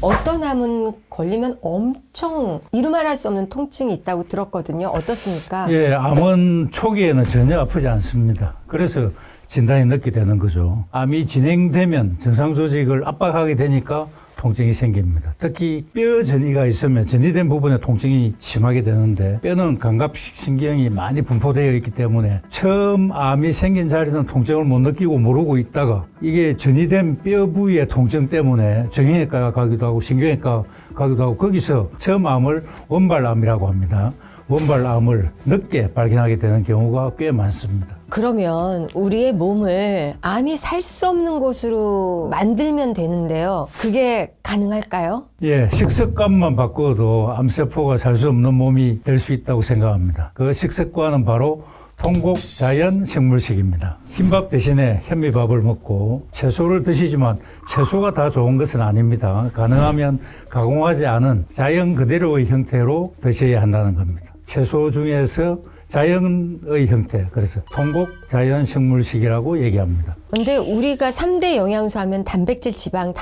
어떤 암은 걸리면 엄청 이루말할 수 없는 통증이 있다고 들었거든요. 어떻습니까? 예, 암은 초기에는 전혀 아프지 않습니다. 그래서 진단이 늦게 되는 거죠. 암이 진행되면 정상 조직을 압박하게 되니까 통증이 생깁니다. 특히 뼈 전이가 있으면 전이된 부분에 통증이 심하게 되는데 뼈는 감각신경이 많이 분포되어 있기 때문에 처음 암이 생긴 자리는 통증을 못 느끼고 모르고 있다가 이게 전이된 뼈 부위의 통증 때문에 정형외과 가기도 하고 신경외과 가기도 하고 거기서 처음 암을 원발암이라고 합니다. 원발암을 늦게 발견하게 되는 경우가 꽤 많습니다. 그러면 우리의 몸을 암이 살 수 없는 곳으로 만들면 되는데요. 그게 가능할까요? 예, 식습관만 바꿔도 암세포가 살 수 없는 몸이 될 수 있다고 생각합니다. 그 식습관은 바로 통곡 자연 식물식입니다. 흰밥 대신에 현미밥을 먹고 채소를 드시지만 채소가 다 좋은 것은 아닙니다. 가능하면 가공하지 않은 자연 그대로의 형태로 드셔야 한다는 겁니다. 채소 중에서 자연의 형태, 그래서 통곡 자연 식물식이라고 얘기합니다. 근데 우리가 3대 영양소 하면 단백질, 지방,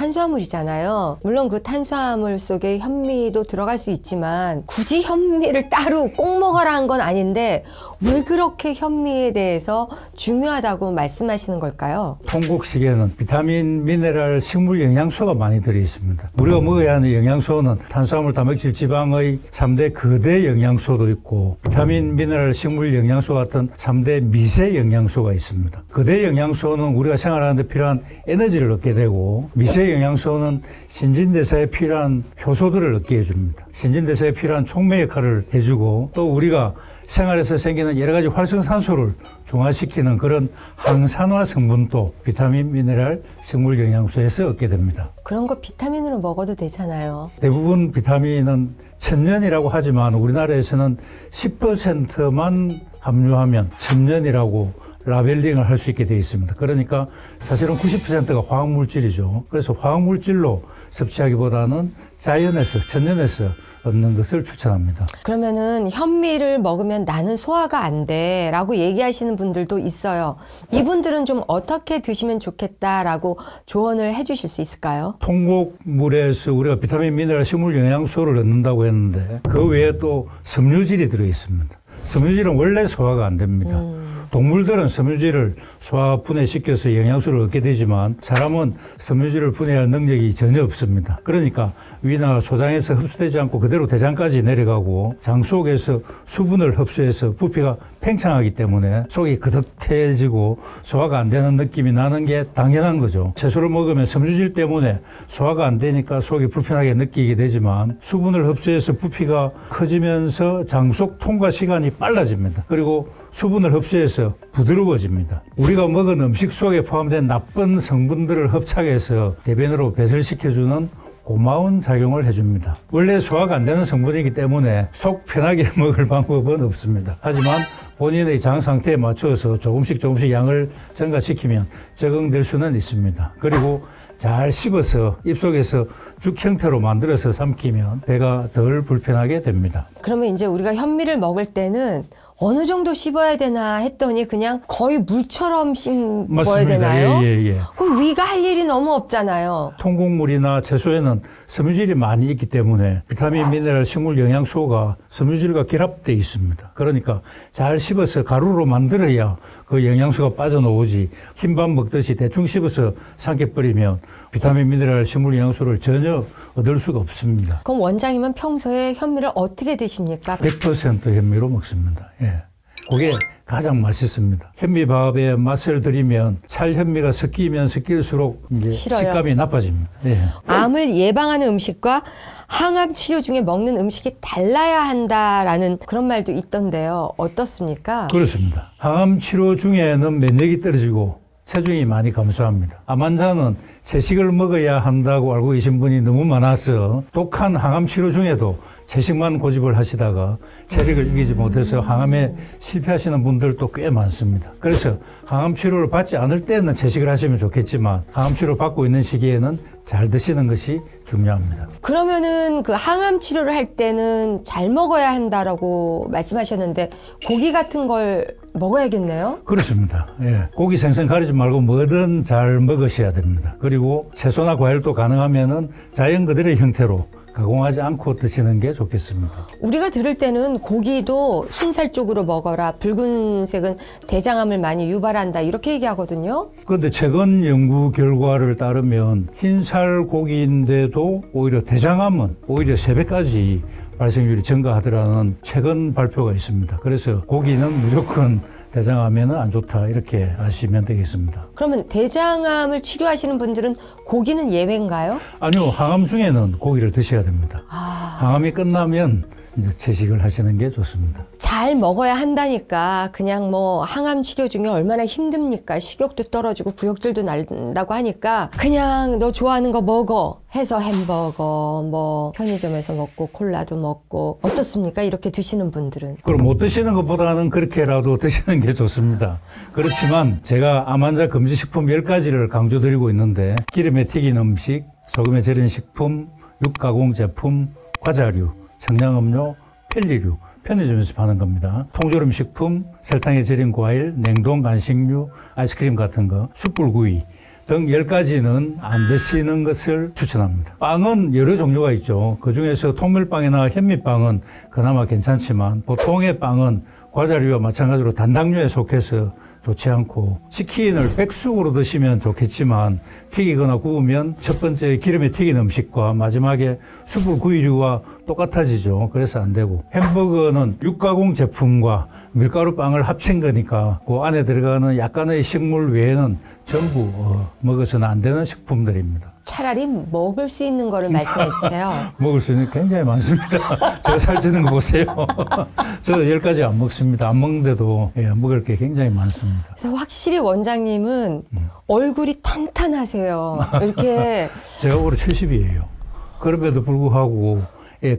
탄수화물이잖아요. 물론 그 탄수화물 속에 현미도 들어갈 수 있지만 굳이 현미를 따로 꼭 먹어라 한 건 아닌데 왜 그렇게 현미에 대해서 중요하다고 말씀하시는 걸까요? 통곡식에는 비타민, 미네랄, 식물 영양소가 많이 들어있습니다. 우리가 먹어야 하는 영양소는 탄수화물, 단백질, 지방의 3대 거대 영양소도 있고 비타민, 미네랄, 식물 영양소 같은 3대 미세 영양소가 있습니다. 거대 영양소는 우리가 생활하는데 필요한 에너지를 얻게 되고 미세 영양소는 신진대사에 필요한 효소들을 얻게 해줍니다. 신진대사에 필요한 촉매 역할을 해주고 또 우리가 생활에서 생기는 여러 가지 활성산소를 중화시키는 그런 항산화 성분도 비타민, 미네랄, 식물 영양소에서 얻게 됩니다. 그런 거 비타민으로 먹어도 되잖아요. 대부분 비타민은 천년이라고 하지만 우리나라에서는 10%만 함유하면 천년이라고 라벨링을 할 수 있게 되어 있습니다. 그러니까 사실은 90%가 화학물질이죠. 그래서 화학물질로 섭취하기보다는 자연에서, 천연에서 얻는 것을 추천합니다. 그러면은 현미를 먹으면 나는 소화가 안 돼 라고 얘기하시는 분들도 있어요. 이분들은 좀 어떻게 드시면 좋겠다라고 조언을 해 주실 수 있을까요? 통곡물에서 우리가 비타민, 미네랄, 식물 영양소를 얻는다고 했는데 그 외에 또 섬유질이 들어있습니다. 섬유질은 원래 소화가 안 됩니다. 동물들은 섬유질을 소화 분해시켜서 영양소를 얻게 되지만 사람은 섬유질을 분해할 능력이 전혀 없습니다. 그러니까 위나 소장에서 흡수되지 않고 그대로 대장까지 내려가고 장 속에서 수분을 흡수해서 부피가 팽창하기 때문에 속이 그득해지고 소화가 안 되는 느낌이 나는 게 당연한 거죠. 채소를 먹으면 섬유질 때문에 소화가 안 되니까 속이 불편하게 느끼게 되지만 수분을 흡수해서 부피가 커지면서 장 속 통과 시간이 빨라집니다. 그리고 수분을 흡수해서 부드러워집니다. 우리가 먹은 음식 속에 포함된 나쁜 성분들을 흡착해서 대변으로 배설시켜주는 고마운 작용을 해줍니다. 원래 소화가 안 되는 성분이기 때문에 속 편하게 먹을 방법은 없습니다. 하지만 본인의 장 상태에 맞춰서 조금씩 양을 증가시키면 적응될 수는 있습니다. 그리고 잘 씹어서 입속에서 죽 형태로 만들어서 삼키면 배가 덜 불편하게 됩니다. 그러면 이제 우리가 현미를 먹을 때는 어느 정도 씹어야 되나 했더니 그냥 거의 물처럼 씹어야 맞습니다. 되나요? 예. 그럼 위가 할 일이 너무 없잖아요. 통곡물이나 채소에는 섬유질이 많이 있기 때문에 비타민, 미네랄, 식물 영양소가 섬유질과 결합되어 있습니다. 그러니까 잘 씹어서 가루로 만들어야 그 영양소가 빠져나오지 흰밥 먹듯이 대충 씹어서 삼켜버리면 비타민, 미네랄, 식물 영양소를 전혀 얻을 수가 없습니다. 그럼 원장님은 평소에 현미를 어떻게 드십니까? 100% 현미로 먹습니다. 예. 그게 가장 맛있습니다. 현미밥에 맛을 들이면 찰현미가 섞이면 섞일수록 이제 싫어요. 식감이 나빠집니다. 예. 암을 예방하는 음식과 항암 치료 중에 먹는 음식이 달라야 한다라는 그런 말도 있던데요. 어떻습니까? 그렇습니다. 항암 치료 중에는 면역이 떨어지고 체중이 많이 감소합니다. 암 환자는 채식을 먹어야 한다고 알고 계신 분이 너무 많아서 독한 항암 치료 중에도 채식만 고집을 하시다가 체력을 이기지 못해서 항암에 실패하시는 분들도 꽤 많습니다. 그래서 항암 치료를 받지 않을 때는 채식을 하시면 좋겠지만 항암 치료를 받고 있는 시기에는 잘 드시는 것이 중요합니다. 그러면은 그 항암 치료를 할 때는 잘 먹어야 한다라고 말씀하셨는데 고기 같은 걸 먹어야겠네요. 그렇습니다. 예. 고기 생선 가리지 말고 뭐든 잘 먹으셔야 됩니다. 그리고 채소나 과일도 가능하면은 자연 그대로의 형태로 가공하지 않고 드시는 게 좋겠습니다. 우리가 들을 때는 고기도 흰살 쪽으로 먹어라. 붉은색은 대장암을 많이 유발한다. 이렇게 얘기하거든요. 그런데 최근 연구 결과를 따르면 흰살 고기인데도 오히려 대장암은 오히려 3배까지 발생률이 증가하더라는 최근 발표가 있습니다. 그래서 고기는 무조건 대장암에는 안 좋다 이렇게 아시면 되겠습니다. 그러면 대장암을 치료하시는 분들은 고기는 예외인가요? 아니요. 항암 중에는 고기를 드셔야 됩니다. 항암이 끝나면 이제 채식을 하시는 게 좋습니다. 잘 먹어야 한다니까 그냥 뭐 항암 치료 중에 얼마나 힘듭니까? 식욕도 떨어지고 구역질도 난다고 하니까 그냥 너 좋아하는 거 먹어 해서 햄버거 뭐 편의점에서 먹고 콜라도 먹고 어떻습니까? 이렇게 드시는 분들은. 그럼 못 드시는 것보다는 그렇게라도 드시는 게 좋습니다. 그렇지만 제가 암 환자 금지 식품 10가지를 강조드리고 있는데 기름에 튀긴 음식, 소금에 절인 식품, 육가공 제품, 과자류, 청량음료, 펠리류, 편의점에서 파는 겁니다. 통조림 식품, 설탕에 절인 과일, 냉동 간식류, 아이스크림 같은 거, 숯불구이 등 10가지는 안 드시는 것을 추천합니다. 빵은 여러 종류가 있죠. 그중에서 통밀빵이나 현미빵은 그나마 괜찮지만 보통의 빵은 과자류와 마찬가지로 단당류에 속해서 좋지 않고 치킨을 백숙으로 드시면 좋겠지만 튀기거나 구우면 첫 번째 기름에 튀긴 음식과 마지막에 숯불구이류와 똑같아지죠. 그래서 안 되고 햄버거는 육가공 제품과 밀가루빵을 합친 거니까 그 안에 들어가는 약간의 식물 외에는 전부 먹어서는 안 되는 식품들입니다. 차라리 먹을 수 있는 거를 말씀해 주세요. 먹을 수 있는 게 굉장히 많습니다. 제가 살찌는 거 보세요. 저 10가지 안 먹습니다. 안 먹는데도 먹을 게 굉장히 많습니다. 그래서 확실히 원장님은 얼굴이 탄탄하세요. 이렇게. 제가 올해 70이에요. 그럼에도 불구하고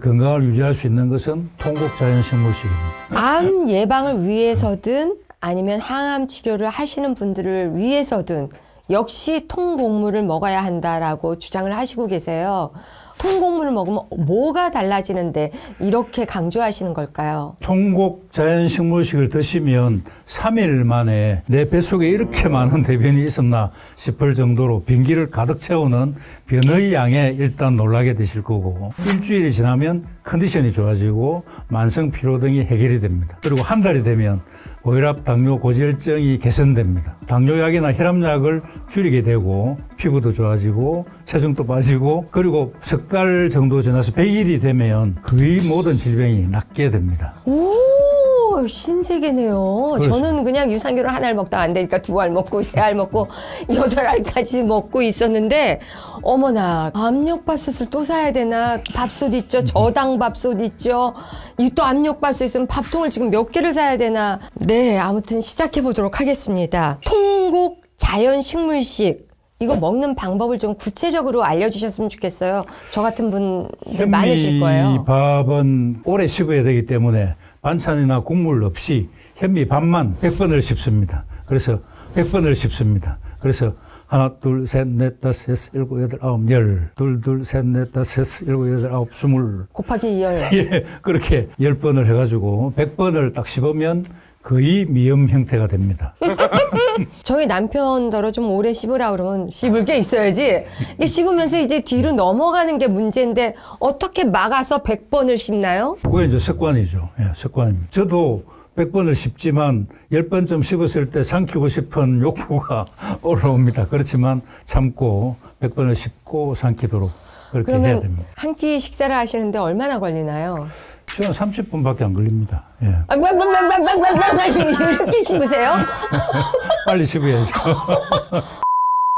건강을 유지할 수 있는 것은 통곡 자연식물식입니다. 암 예방을 위해서든 아니면 항암 치료를 하시는 분들을 위해서든 역시 통곡물을 먹어야 한다라고 주장을 하시고 계세요. 통곡물을 먹으면 뭐가 달라지는데 이렇게 강조하시는 걸까요? 통곡 자연식물식을 드시면 3일 만에 내 뱃속에 이렇게 많은 대변이 있었나 싶을 정도로 빈기를 가득 채우는 변의 양에 일단 놀라게 되실 거고 일주일이 지나면 컨디션이 좋아지고 만성 피로 등이 해결이 됩니다. 그리고 한 달이 되면 고혈압, 당뇨, 고지혈증이 개선됩니다. 당뇨약이나 혈압약을 줄이게 되고 피부도 좋아지고 체중도 빠지고 그리고 석 달 정도 지나서 100일이 되면 거의 모든 질병이 낫게 됩니다. 오, 신세계네요. 그렇습니다. 저는 그냥 유산균을 하나를 먹다 안 되니까 2알 먹고 3알 먹고 8알까지 먹고 있었는데 어머나 압력밥솥을 또 사야 되나. 밥솥 있죠. 저당 밥솥 있죠. 이 또 압력밥솥 있으면 밥통을 지금 몇 개를 사야 되나. 네, 아무튼 시작해 보도록 하겠습니다. 통곡 자연식물식 이거 먹는 방법을 좀 구체적으로 알려주셨으면 좋겠어요. 저 같은 분들 많으실 거예요. 현미밥은 오래 씹어야 되기 때문에 반찬이나 국물 없이 현미밥만 100번을 씹습니다. 그래서 100번을 씹습니다. 그래서 하나, 둘, 셋, 넷, 다섯, 여섯, 일곱, 여덟, 아홉, 열. 둘, 둘, 셋, 넷, 다섯, 여섯, 일곱, 여덟, 아홉, 20. 곱하기 10. 예, 그렇게 10번을 해가지고 100번을 딱 씹으면 거의 미음 형태가 됩니다. 저희 남편더러 좀 오래 씹으라 그러면 씹을 게 있어야지. 이게 씹으면서 이제 뒤로 넘어가는 게 문제인데 어떻게 막아서 100번을 씹나요? 그게 이제 습관이죠. 예, 습관입니다. 저도 100번을 씹지만 10번쯤 씹었을 때 삼키고 싶은 욕구가 올라옵니다. 그렇지만 참고 100번을 씹고 삼키도록 그렇게 해야 그러면 됩니다. 한 끼 식사를 하시는데 얼마나 걸리나요? 시간 30분밖에 안 걸립니다. 예. 이렇게 씹으세요? 빨리 씹어야죠.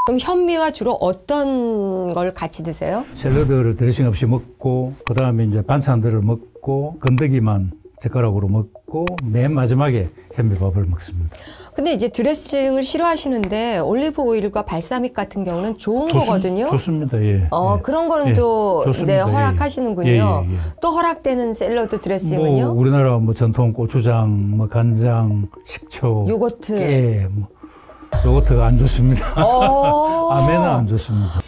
그럼 현미와 주로 어떤 걸 같이 드세요? 샐러드를 드레싱 없이 먹고 그다음에 이제 반찬들을 먹고 건더기만 젓가락으로 먹고 맨 마지막에 현미밥을 먹습니다. 근데 이제 드레싱을 싫어하시는데 올리브 오일과 발사믹 같은 경우는 좋은 거거든요. 좋습니다. 예. 그런 거는 예. 또 좋습니다. 네, 허락하시는군요. 예. 또 허락되는 샐러드 드레싱은요? 뭐 우리나라 뭐 전통 고추장, 뭐 간장, 식초, 요거트. 깨, 뭐 요거트가 안 좋습니다. 아메는 안 좋습니다.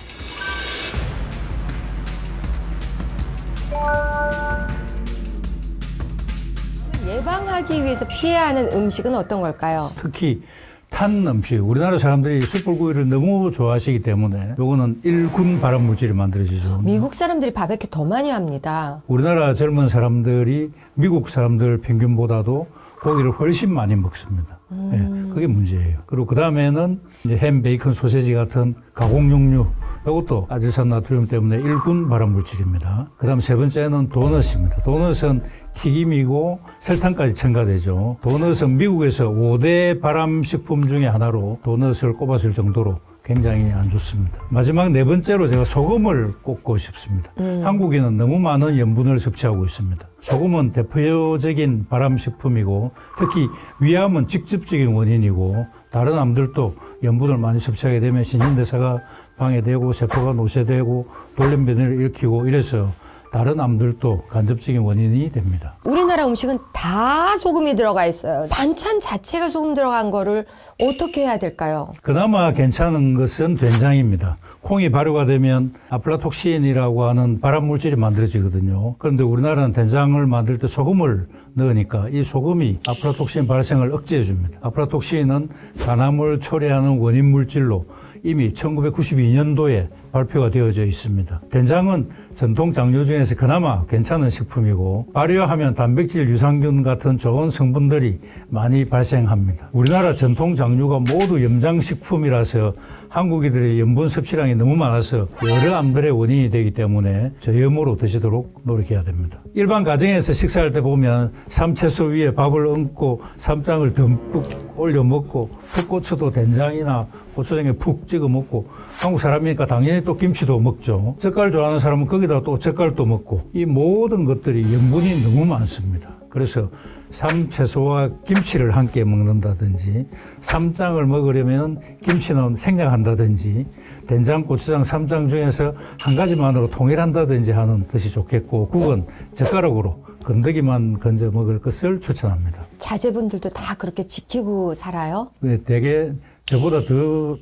예방하기 살기 위해서 피해야 하는 음식은 어떤 걸까요? 특히 탄 음식, 우리나라 사람들이 숯불구이를 너무 좋아하시기 때문에 요거는 1군 발암물질이 만들어지죠. 미국 사람들이 바베큐 더 많이 합니다. 우리나라 젊은 사람들이 미국 사람들 평균보다도 고기를 훨씬 많이 먹습니다. 예, 그게 문제예요. 그리고 그 다음에는 햄, 베이컨, 소세지 같은 가공육류, 이것도 아질산 나트륨 때문에 1군 발암물질입니다. 그 다음 세 번째는 도넛입니다. 도넛은 튀김이고 설탕까지 첨가되죠. 도넛은 미국에서 5대 발암식품 중에 하나로 도넛을 꼽았을 정도로 굉장히 안 좋습니다. 마지막 네 번째로 제가 소금을 꼽고 싶습니다. 한국인은 너무 많은 염분을 섭취하고 있습니다. 소금은 대표적인 발암식품이고 특히 위암은 직접적인 원인이고 다른 암들도 염분을 많이 섭취하게 되면 신진대사가 방해되고 세포가 노쇠되고 돌연변이를 일으키고 이래서 다른 암들도 간접적인 원인이 됩니다. 우리나라 음식은 다 소금이 들어가 있어요. 반찬 자체가 소금 들어간 거를 어떻게 해야 될까요? 그나마 괜찮은 것은 된장입니다. 콩이 발효가 되면 아플라톡신이라고 하는 발암물질이 만들어지거든요. 그런데 우리나라는 된장을 만들 때 소금을 넣으니까 이 소금이 아플라톡신 발생을 억제해 줍니다. 아플라톡신은 간암을 초래하는 원인 물질로 이미 1992년도에 발표가 되어져 있습니다. 된장은 전통 장류 중에서 그나마 괜찮은 식품이고 발효하면 단백질, 유산균 같은 좋은 성분들이 많이 발생합니다. 우리나라 전통 장류가 모두 염장식품이라서 한국인들의 염분 섭취량이 너무 많아서 여러 암들의 원인이 되기 때문에 저염으로 드시도록 노력해야 됩니다. 일반 가정에서 식사할 때 보면 삼채소 위에 밥을 얹고 쌈장을 듬뿍 올려 먹고 풋고추도 된장이나 고추장에 푹 찍어 먹고 한국 사람이니까 당연히 또 김치도 먹죠. 젓갈 좋아하는 사람은 거기다 또 젓갈도 먹고 이 모든 것들이 염분이 너무 많습니다. 그래서 삼채소와 김치를 함께 먹는다든지 쌈장을 먹으려면 김치는 생략한다든지 된장, 고추장, 쌈장 중에서 한 가지만으로 통일한다든지 하는 것이 좋겠고 국은 젓가락으로 건더기만 건져 먹을 것을 추천합니다. 자제분들도 다 그렇게 지키고 살아요? 되게 저보다 더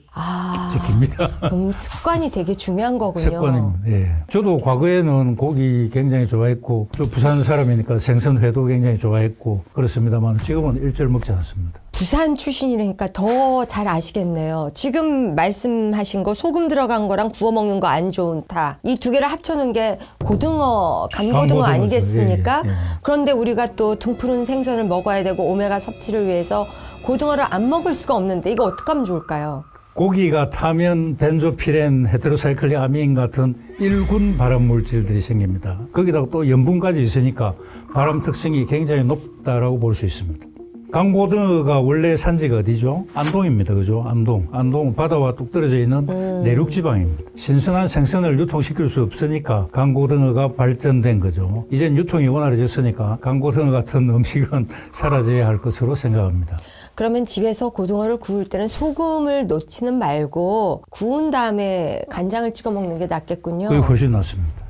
지킵니다. 그럼 습관이 되게 중요한 거군요. 습관입니다. 예. 저도 과거에는 고기 굉장히 좋아했고, 저 부산 사람이니까 생선회도 굉장히 좋아했고 그렇습니다만 지금은 일절 먹지 않습니다. 부산 출신이니까 더 잘 아시겠네요. 지금 말씀하신 거 소금 들어간 거랑 구워 먹는 거 안 좋다. 이 두 개를 합쳐놓은 게 고등어, 간고등어 아니겠습니까? 예, 예. 그런데 우리가 또 등푸른 생선을 먹어야 되고 오메가 섭취를 위해서 고등어를 안 먹을 수가 없는데 이거 어떻게 하면 좋을까요? 고기가 타면 벤조피렌, 헤테로사이클린 아민 같은 1군 발암 물질들이 생깁니다. 거기다가 또 염분까지 있으니까 발암 특성이 굉장히 높다라고 볼 수 있습니다. 강고등어가 원래 산지가 어디죠? 안동입니다. 그죠? 안동 바다와 뚝 떨어져 있는 내륙 지방입니다. 신선한 생선을 유통시킬 수 없으니까 강고등어가 발전된 거죠. 이젠 유통이 원활해졌으니까 강고등어 같은 음식은 사라져야 할 것으로 생각합니다. 그러면 집에서 고등어를 구울 때는 소금을 넣지는 말고 구운 다음에 간장을 찍어 먹는 게 낫겠군요. 그게 훨씬 낫습니다.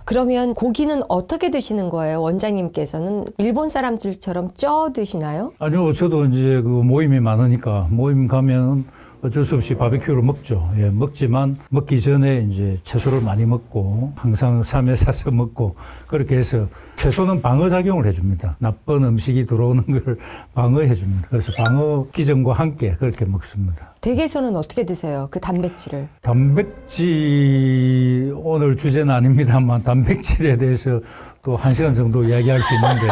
그러면 고기는 어떻게 드시는 거예요? 원장님께서는 일본 사람들처럼 쪄 드시나요? 아니요, 저도 이제 그 모임이 많으니까 모임 가면 어쩔 수 없이 바베큐를 먹죠. 예, 먹지만 먹기 전에 이제 채소를 많이 먹고 항상 3회 사서 먹고 그렇게 해서 채소는 방어작용을 해줍니다. 나쁜 음식이 들어오는 걸 방어해줍니다. 그래서 방어 기전과 함께 그렇게 먹습니다. 댁에서는 어떻게 드세요? 그 단백질을? 단백질 오늘 주제는 아닙니다만 단백질에 대해서 또 1시간 정도 이야기할 수 있는데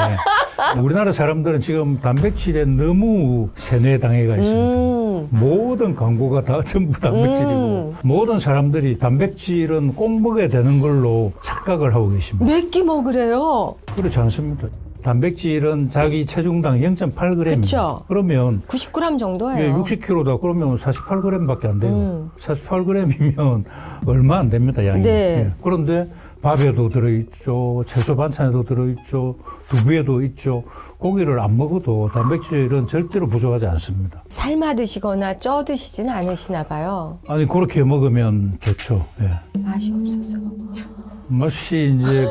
우리나라 사람들은 지금 단백질에 너무 세뇌당해가 있습니다. 모든 광고가 다 전부 단백질이고 모든 사람들이 단백질은 꼭 먹어야 되는 걸로 착각을 하고 계십니다. 몇 끼 먹으래요? 그렇지 않습니다. 단백질은 자기 체중당 0.8g입니다. 그쵸? 그러면 90g 정도예요. 예, 60kg다 그러면 48g밖에 안 돼요. 48g이면 얼마 안 됩니다, 양이. 네. 예. 그런데 밥에도 들어있죠. 채소 반찬에도 들어있죠. 두부에도 있죠. 고기를 안 먹어도 단백질은 절대로 부족하지 않습니다. 삶아 드시거나 쪄 드시지는 않으시나 봐요. 아니 그렇게 먹으면 좋죠. 예. 맛이 없어서. 맛이 이제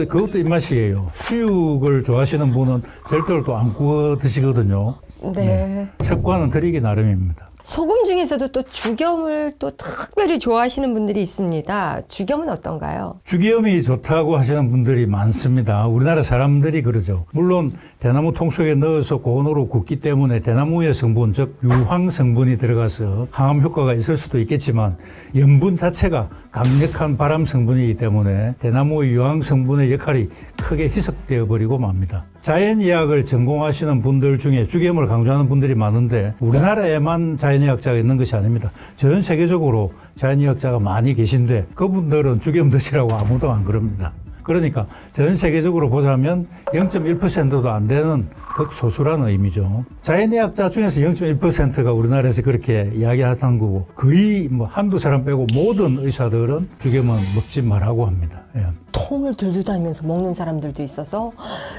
그것도 입맛이에요. 수육을 좋아하시는 분은 절대로 또 안 구워 드시거든요. 네. 습관은 들이기 나름입니다. 소금 중에서도 또 죽염을 또 특별히 좋아하시는 분들이 있습니다. 죽염은 어떤가요? 죽염이 좋다고 하시는 분들이 많습니다. 우리나라 사람들이 그러죠. 물론 대나무 통 속에 넣어서 고온으로 굽기 때문에 대나무의 성분, 즉 유황 성분이 들어가서 항암 효과가 있을 수도 있겠지만 염분 자체가 강력한 발암 성분이기 때문에 대나무의 유황 성분의 역할이 크게 희석되어 버리고 맙니다. 자연의학을 전공하시는 분들 중에 죽염을 강조하는 분들이 많은데 우리나라에만 자연의학자가 있는 것이 아닙니다. 전 세계적으로 자연의학자가 많이 계신데 그분들은 죽염 드시라고 아무도 안 그럽니다. 그러니까 전 세계적으로 보자면 0.1%도 안 되는 극소수라는 의미죠. 자연의학자 중에서 0.1%가 우리나라에서 그렇게 이야기하는 거고 거의 뭐 한두 사람 빼고 모든 의사들은 죽염은 먹지 말라고 합니다. 예. 통을 들고 다니면서 먹는 사람들도 있어서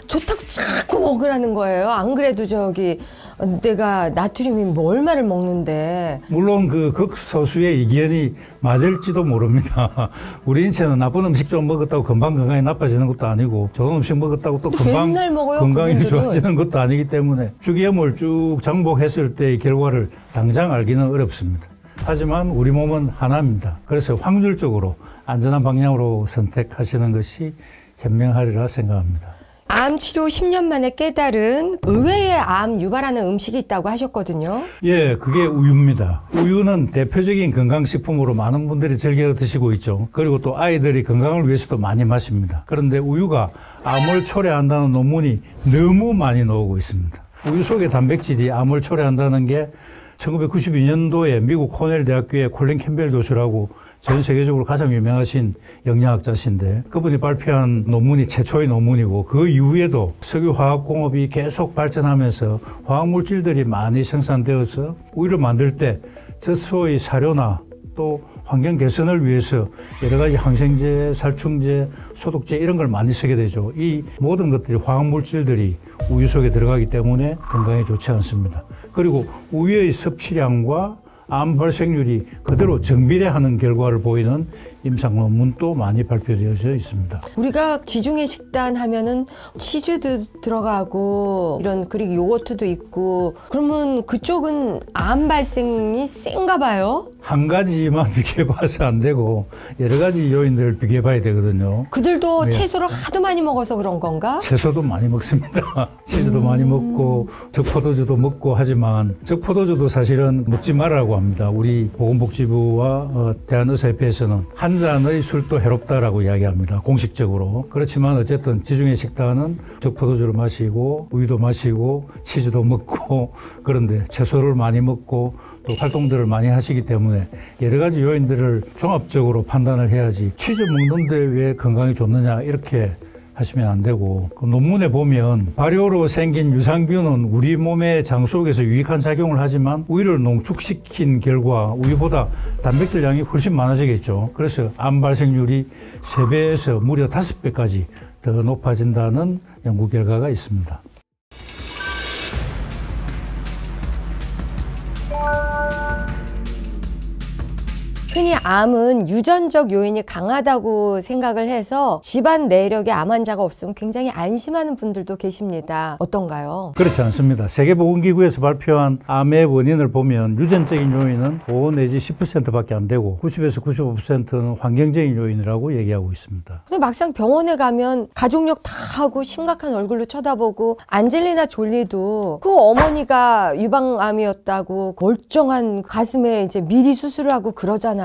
좋다고 자꾸 먹으라는 거예요. 안 그래도 내가 나트륨이 뭐 얼마를 먹는데. 물론 그 극소수의 의견이 맞을지도 모릅니다. 우리 인체는 나쁜 음식 좀 먹었다고 금방 건강이 나빠지는 것도 아니고 좋은 음식 먹었다고 또 금방 건강이 좋아지는 것도 아니기 때문에 죽염을 쭉 정복했을 때의 결과를 당장 알기는 어렵습니다. 하지만 우리 몸은 하나입니다. 그래서 확률적으로 안전한 방향으로 선택하시는 것이 현명하리라 생각합니다. 암 치료 10년 만에 깨달은 의외의 암 유발하는 음식이 있다고 하셨거든요. 예, 그게 우유입니다. 우유는 대표적인 건강식품으로 많은 분들이 즐겨 드시고 있죠. 그리고 또 아이들이 건강을 위해서도 많이 마십니다. 그런데 우유가 암을 초래한다는 논문이 너무 많이 나오고 있습니다. 우유 속의 단백질이 암을 초래한다는 게 1992년도에 미국 코넬 대학교의 콜린 캠벨 교수라고 전 세계적으로 가장 유명하신 영양학자신데 그분이 발표한 논문이 최초의 논문이고 그 이후에도 석유화학공업이 계속 발전하면서 화학물질들이 많이 생산되어서 우유를 만들 때 젖소의 사료나 또 환경 개선을 위해서 여러 가지 항생제, 살충제, 소독제 이런 걸 많이 쓰게 되죠. 이 모든 것들이 화학물질들이 우유 속에 들어가기 때문에 건강에 좋지 않습니다. 그리고 우유의 섭취량과 암 발생률이 그대로 정비례하는 결과를 보이는 임상 논문도 많이 발표되어져 있습니다. 우리가 지중해 식단 하면은 치즈도 들어가고 그리고 요거트도 있고 그러면 그쪽은 암 발생이 센가 봐요? 한 가지만 비교해봐서 안 되고 여러 가지 요인들을 비교해봐야 되거든요. 그들도 채소를 하도 많이 먹어서 그런 건가? 채소도 많이 먹습니다. 치즈도 많이 먹고 적포도주도 먹고 하지만 적포도주도 사실은 먹지 말라고 합니다. 우리 보건복지부와 대한의사협회에서는 한 잔의 술도 해롭다라고 이야기합니다. 공식적으로. 그렇지만 어쨌든 지중해 식단은 적포도주를 마시고 우유도 마시고 치즈도 먹고 그런데 채소를 많이 먹고 또 활동들을 많이 하시기 때문에 여러 가지 요인들을 종합적으로 판단을 해야지 치즈 먹는데 왜 건강이 좋느냐 이렇게 하시면 안 되고 그 논문에 보면 발효로 생긴 유산균은 우리 몸의 장 속에서 유익한 작용을 하지만 우유를 농축시킨 결과 우유보다 단백질 양이 훨씬 많아지겠죠. 그래서 암 발생률이 3배에서 무려 5배까지 더 높아진다는 연구 결과가 있습니다. 흔히 암은 유전적 요인이 강하다고 생각을 해서 집안 내력에 암 환자가 없으면 굉장히 안심하는 분들도 계십니다. 어떤가요? 그렇지 않습니다. 세계보건기구에서 발표한 암의 원인을 보면 유전적인 요인은 5 내지 10%밖에 안 되고 90에서 95%는 환경적인 요인이라고 얘기하고 있습니다. 근데 막상 병원에 가면 가족력 다 하고 심각한 얼굴로 쳐다보고 안젤리나 졸리도 그 어머니가 유방암이었다고 멀쩡한 가슴에 이제 미리 수술을 하고 그러잖아요.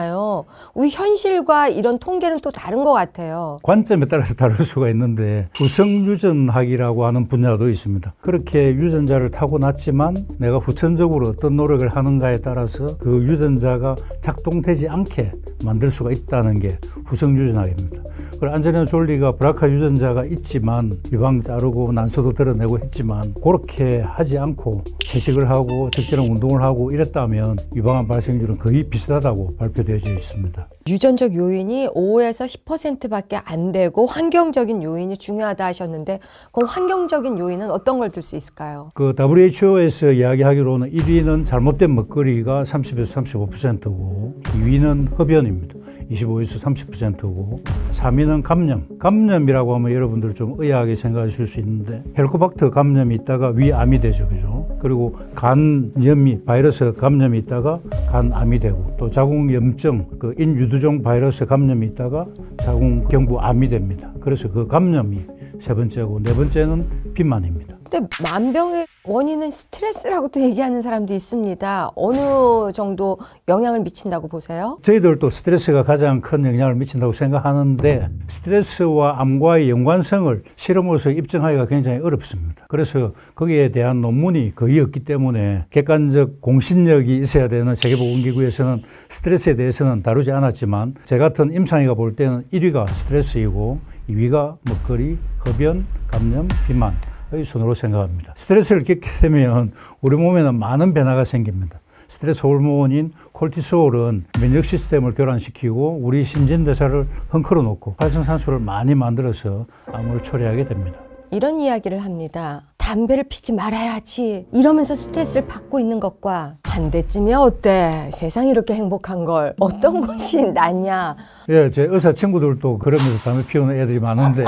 우리 현실과 이런 통계는 또 다른 것 같아요. 관점에 따라서 다를 수가 있는데 후성유전학이라고 하는 분야도 있습니다. 그렇게 유전자를 타고났지만 내가 후천적으로 어떤 노력을 하는가에 따라서 그 유전자가 작동되지 않게 만들 수가 있다는 게 후성유전학입니다. 그리고 안젤리나 졸리가 브라카 유전자가 있지만 유방 자르고 난소도 드러내고 했지만 그렇게 하지 않고 채식을 하고 적절한 운동을 하고 이랬다면 유방암 발생률은 거의 비슷하다고 발표되어져 있습니다. 유전적 요인이 5에서 10%밖에 안 되고 환경적인 요인이 중요하다 하셨는데 그럼 환경적인 요인은 어떤 걸 들 수 있을까요? 그 WHO에서 이야기하기로는 1위는 잘못된 먹거리가 30에서 35%고 2위는 흡연입니다. 25에서 30%고 3위는 감염. 감염이라고 하면 여러분들 좀 의아하게 생각하실 수 있는데 헬리코박터 감염이 있다가 위암이 되죠. 그죠? 그리고 간염이 바이러스 감염이 있다가 간암이 되고 또 자궁염증 그 인유두종 바이러스 감염이 있다가 자궁경부암이 됩니다. 그래서 그 감염이 세 번째고 네 번째는 비만입니다. 근데 만병의 원인은 스트레스라고도 얘기하는 사람도 있습니다. 어느 정도 영향을 미친다고 보세요? 저희들도 스트레스가 가장 큰 영향을 미친다고 생각하는데 스트레스와 암과의 연관성을 실험으로서 입증하기가 굉장히 어렵습니다. 그래서 거기에 대한 논문이 거의 없기 때문에 객관적 공신력이 있어야 되는 세계보건기구에서는 스트레스에 대해서는 다루지 않았지만 제 같은 임상의가 볼 때는 1위가 스트레스이고 2위가 먹거리, 흡연, 감염, 비만 의 순으로 생각합니다. 스트레스를 겪게 되면 우리 몸에는 많은 변화가 생깁니다. 스트레스 호르몬인 콜티솔은 면역 시스템을 교란시키고 우리 신진대사를 헝클어 놓고 활성산소를 많이 만들어서 암을 초래하게 됩니다. 이런 이야기를 합니다. 담배를 피지 말아야지 이러면서 스트레스를 받고 있는 것과 반대쯤이야 어때? 세상이 이렇게 행복한 걸 어떤 것이 낫냐? 예, 제 의사 친구들도 그러면서 담배 피우는 애들이 많은데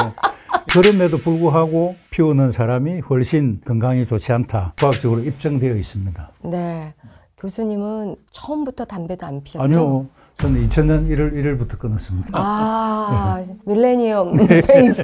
그럼에도 불구하고 피우는 사람이 훨씬 건강이 좋지 않다. 과학적으로 입증되어 있습니다. 네. 교수님은 처음부터 담배도 안 피셨죠? 아니요. 저는 2000년 1월 1일부터 끊었습니다. 아, 밀레니엄 베이비.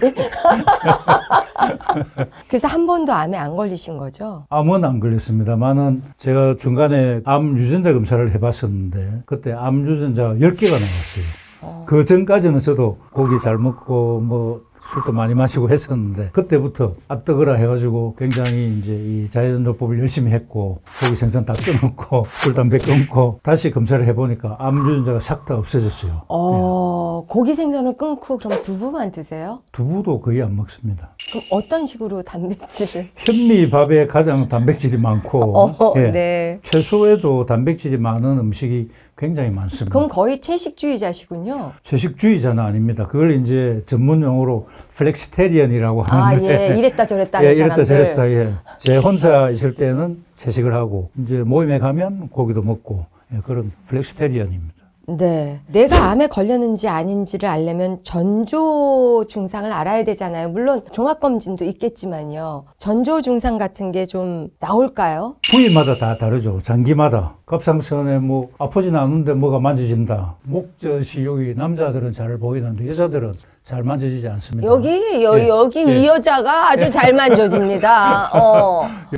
그래서 한 번도 암에 안 걸리신 거죠? 암은 안 걸렸습니다만은 제가 중간에 암 유전자 검사를 해봤었는데 그때 암 유전자가 10개가 나왔어요. 그 전까지는 저도 고기 잘 먹고 뭐 술도 많이 마시고 했었는데 그때부터 앞뜨거라 해가지고 굉장히 이제 이 자연요법을 열심히 했고 고기 생선 다 끊었고 술 담배 끊고 다시 검사를 해보니까 암 유전자가 싹 다 없어졌어요. 네. 고기 생선을 끊고 그럼 두부만 드세요? 두부도 거의 안 먹습니다. 그럼 어떤 식으로 단백질을? 현미밥에 가장 단백질이 많고 예. 네. 채소에도 단백질이 많은 음식이 굉장히 많습니다. 그럼 거의 채식주의자시군요. 채식주의자는 아닙니다. 그걸 이제 전문 용어로 플렉시테리언이라고 하는데. 아, 예. 이랬다 저랬다 하는 예, 이랬다 사람들. 저랬다. 예. 제 혼자 있을 때는 채식을 하고 이제 모임에 가면 고기도 먹고 예, 그런 플렉시테리언입니다. 네. 내가 암에 걸렸는지 아닌지를 알려면 전조 증상을 알아야 되잖아요. 물론 종합검진도 있겠지만요. 전조 증상 같은 게 좀 나올까요? 부위마다 다 다르죠. 장기마다. 갑상선에 뭐 아프진 않은데 뭐가 만져진다. 목젖이 여기 남자들은 잘 보이는데 여자들은 잘 만져지지 않습니다. 여기 예. 이 여자가 아주 잘 만져집니다.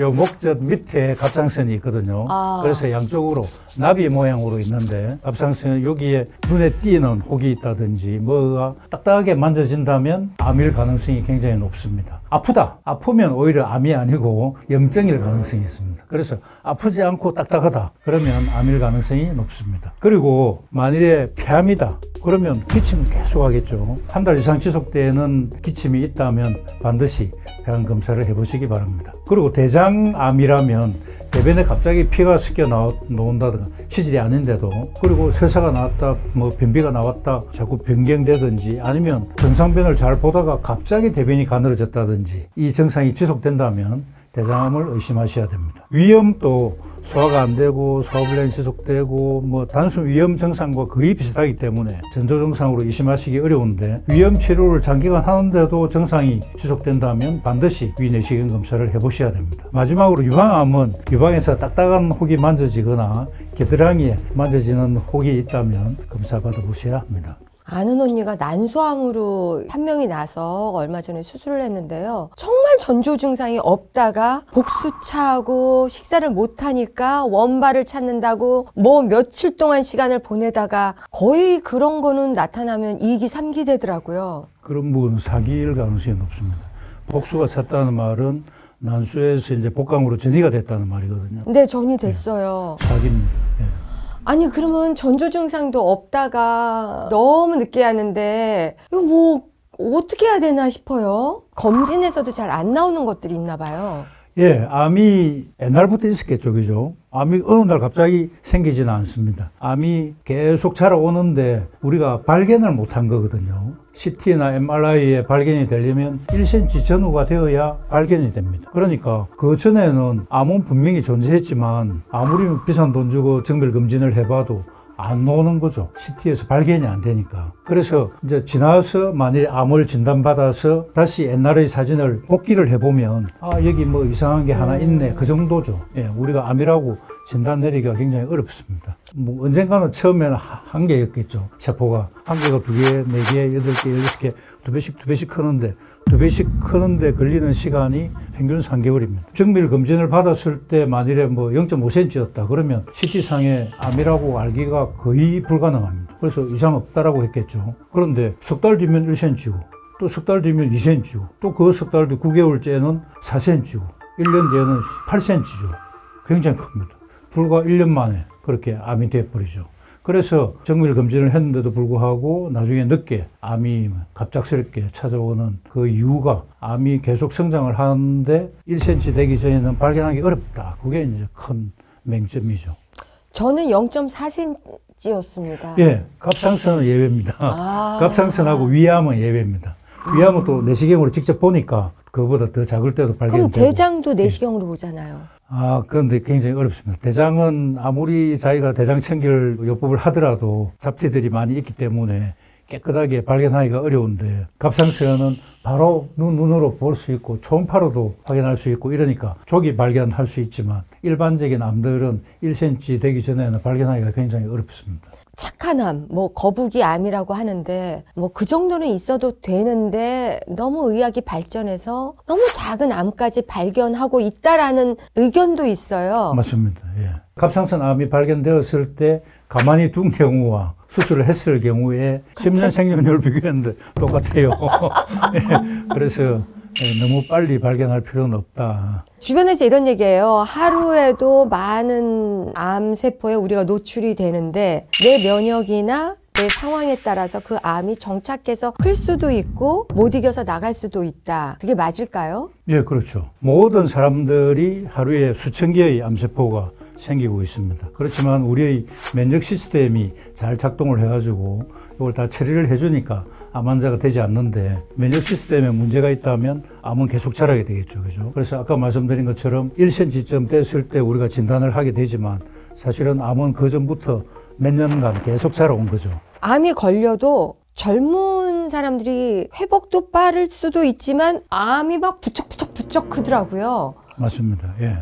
요 목젖 밑에 갑상선이 있거든요. 그래서 양쪽으로 나비 모양으로 있는데 갑상선 여기에 눈에 띄는 혹이 있다든지 뭐가 딱딱하게 만져진다면 암일 가능성이 굉장히 높습니다. 아프다. 아프면 오히려 암이 아니고 염증일 가능성이 있습니다. 그래서 아프지 않고 딱딱하다. 그러면 암일 가능성이 높습니다. 그리고 만일에 폐암이다. 그러면 기침은 계속 하겠죠. 한 달 이상 지속되는 기침이 있다면 반드시 폐암 검사를 해보시기 바랍니다. 그리고 대장암이라면 대변에 갑자기 피가 섞여 나온다든가 치질이 아닌데도 그리고 설사가 나왔다 뭐 변비가 나왔다 자꾸 변경되든지 아니면 정상변을 잘 보다가 갑자기 대변이 가늘어졌다든지 이 증상이 지속된다면 대장암을 의심하셔야 됩니다. 위염도 소화가 안 되고 소화불량이 지속되고 뭐 단순 위염 증상과 거의 비슷하기 때문에 전조 증상으로 의심하시기 어려운데 위염 치료를 장기간 하는데도 증상이 지속된다면 반드시 위내시경 검사를 해보셔야 됩니다. 마지막으로 유방암은 유방에서 딱딱한 혹이 만져지거나 겨드랑이에 만져지는 혹이 있다면 검사 받아보셔야 합니다. 아는 언니가 난소암으로 판명이 나서 얼마 전에 수술을 했는데요. 정말 전조 증상이 없다가 복수차하고 식사를 못하니까 원발을 찾는다고 뭐 며칠 동안 시간을 보내다가 거의 그런 거는 나타나면 2기, 3기 되더라고요. 그런 부분은 사기일 가능성이 높습니다. 복수가 찼다는 말은 난소에서 이제 복강으로 전이가 됐다는 말이거든요. 네, 전이 됐어요. 사기입니다. 예. 아니 그러면 전조 증상도 없다가 너무 늦게 하는데 이거 뭐 어떻게 해야 되나 싶어요. 검진에서도 잘 안 나오는 것들이 있나 봐요. 예, 암이 옛날부터 있었겠죠, 그죠? 암이 어느 날 갑자기 생기지는 않습니다. 암이 계속 자라오는데 우리가 발견을 못한 거거든요. CT나 MRI에 발견이 되려면 1cm 전후가 되어야 발견이 됩니다. 그러니까 그 전에는 암은 분명히 존재했지만 아무리 비싼 돈 주고 정밀 검진을 해봐도 안 나오는 거죠. CT에서 발견이 안 되니까. 그래서 이제 지나서 만일 암을 진단받아서 다시 옛날의 사진을 복기를 해보면 여기 뭐 이상한 게 하나 있네. 그 정도죠. 예, 우리가 암이라고 진단 내리기가 굉장히 어렵습니다. 뭐 언젠가는 처음에는 한 개였겠죠. 세포가 한 개가 2개, 4개, 8개, 16개, 2배씩 크는데 2배씩 크는데 걸리는 시간이 평균 3개월입니다. 정밀 검진을 받았을 때 만일에 뭐 0.5cm였다 그러면 CT상에 암이라고 알기가 거의 불가능합니다. 그래서 이상 없다라고 했겠죠. 그런데 석 달 뒤면 1cm고 또 석 달 뒤면 2cm고 또 그 석 달 뒤 9개월째는 4cm고 1년 뒤에는 8cm죠. 굉장히 큽니다. 불과 1년 만에 그렇게 암이 돼버리죠. 그래서 정밀 검진을 했는데도 불구하고 나중에 늦게 암이 갑작스럽게 찾아오는 그 이유가 암이 계속 성장을 하는데 1cm 되기 전에는 발견하기 어렵다. 그게 이제 큰 맹점이죠. 저는 0.4cm였습니다. 예, 갑상선은 예외입니다. 갑상선하고 위암은 예외입니다. 위암은 또 내시경으로 직접 보니까 그거보다 더 작을 때도 발견되고. 그럼 대장도 내시경으로 보잖아요. 그런데 굉장히 어렵습니다. 대장은 아무리 자기가 대장청결 요법을 하더라도 잡티들이 많이 있기 때문에 깨끗하게 발견하기가 어려운데 갑상선은 바로 눈으로 볼 수 있고 초음파로도 확인할 수 있고 이러니까 조기 발견할 수 있지만 일반적인 암들은 1cm 되기 전에는 발견하기가 굉장히 어렵습니다. 착한 암, 뭐 거북이 암이라고 하는데 뭐 그 정도는 있어도 되는데 너무 의학이 발전해서 너무 작은 암까지 발견하고 있다라는 의견도 있어요. 맞습니다. 예. 갑상선 암이 발견되었을 때 가만히 둔 경우와 수술을 했을 경우에 10년 생존율 비교했는데 똑같아요. 예. 그래서 너무 빨리 발견할 필요는 없다. 주변에서 이런 얘기예요. 하루에도 많은 암세포에 우리가 노출이 되는데 내 면역이나 내 상황에 따라서 그 암이 정착해서 클 수도 있고 못 이겨서 나갈 수도 있다. 그게 맞을까요? 예, 그렇죠. 모든 사람들이 하루에 수천 개의 암세포가 생기고 있습니다. 그렇지만 우리의 면역 시스템이 잘 작동을 해가지고 이걸 다 처리를 해주니까 암 환자가 되지 않는데 면역 시스템에 문제가 있다면 암은 계속 자라게 되겠죠. 그죠? 그래서 아까 말씀드린 것처럼 1cm쯤 됐을 때 우리가 진단을 하게 되지만 사실은 암은 그 전부터 몇 년간 계속 자라온 거죠. 암이 걸려도 젊은 사람들이 회복도 빠를 수도 있지만 암이 막 부쩍부쩍 크더라고요. 맞습니다. 예.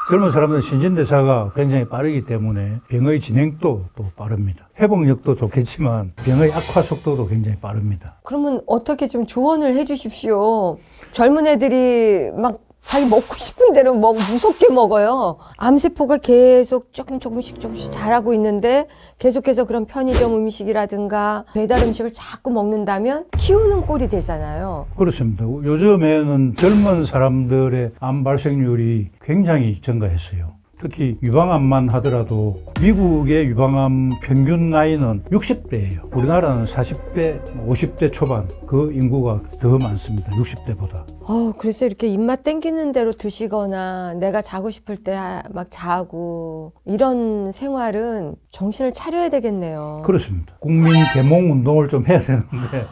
젊은 사람들은 신진대사가 굉장히 빠르기 때문에 병의 진행도 또 빠릅니다. 회복력도 좋겠지만 병의 악화 속도도 굉장히 빠릅니다. 그러면 어떻게 좀 조언을 해 주십시오. 젊은 애들이 막 자기 먹고 싶은 대로 무섭게 먹어요. 암세포가 계속 조금씩 자라고 있는데 계속해서 그런 편의점 음식이라든가 배달 음식을 자꾸 먹는다면 키우는 꼴이 되잖아요. 그렇습니다. 요즘에는 젊은 사람들의 암 발생률이 굉장히 증가했어요. 특히 유방암만 하더라도 미국의 유방암 평균 나이는 60대예요. 우리나라는 40대, 50대 초반 그 인구가 더 많습니다. 60대보다. 그래서 이렇게 입맛 땡기는 대로 드시거나 내가 자고 싶을 때 막 자고 이런 생활은 정신을 차려야 되겠네요. 그렇습니다. 국민 계몽 운동을 좀 해야 되는데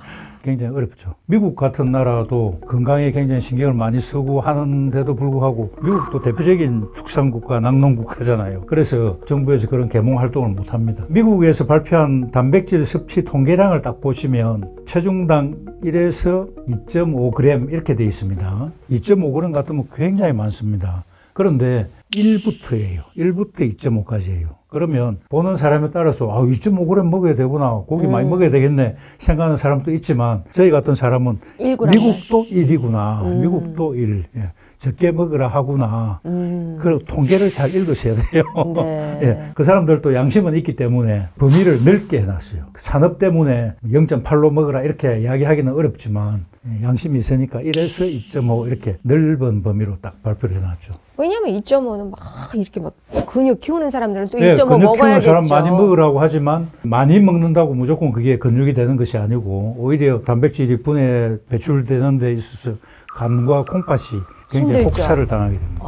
굉장히 어렵죠. 미국 같은 나라도 건강에 굉장히 신경을 많이 쓰고 하는데도 불구하고 미국도 대표적인 축산국가, 낙농국가잖아요. 그래서 정부에서 그런 계몽 활동을 못 합니다. 미국에서 발표한 단백질 섭취 통계량을 딱 보시면 체중당 1에서 2.5g 이렇게 돼 있습니다. 2.5g 같으면 굉장히 많습니다. 그런데 1부터예요. 1부터 2.5까지예요. 그러면 보는 사람에 따라서 2.5g 먹어야 되구나, 고기 많이 먹어야 되겠네 생각하는 사람도 있지만 저희 같은 사람은 1g. 미국도 1이구나, 미국도 1, 예. 적게 먹으라 하구나. 그 통계를 잘 읽으셔야 돼요. 네. 예. 그 사람들도 양심은 있기 때문에 범위를 넓게 해놨어요. 산업 때문에 0.8로 먹으라 이렇게 이야기하기는 어렵지만 양심이 있으니까 1에서 2.5 이렇게 넓은 범위로 딱 발표를 해놨죠. 왜냐면 2.5는 막 이렇게 막 근육 키우는 사람들은 또 2.5 근육 키우는 먹어야겠죠. 사람 많이 먹으라고 하지만 많이 먹는다고 무조건 그게 근육이 되는 것이 아니고 오히려 단백질이 분해 배출되는 데 있어서 간과 콩팥이 굉장히 힘들죠. 혹사를 당하게 됩니다.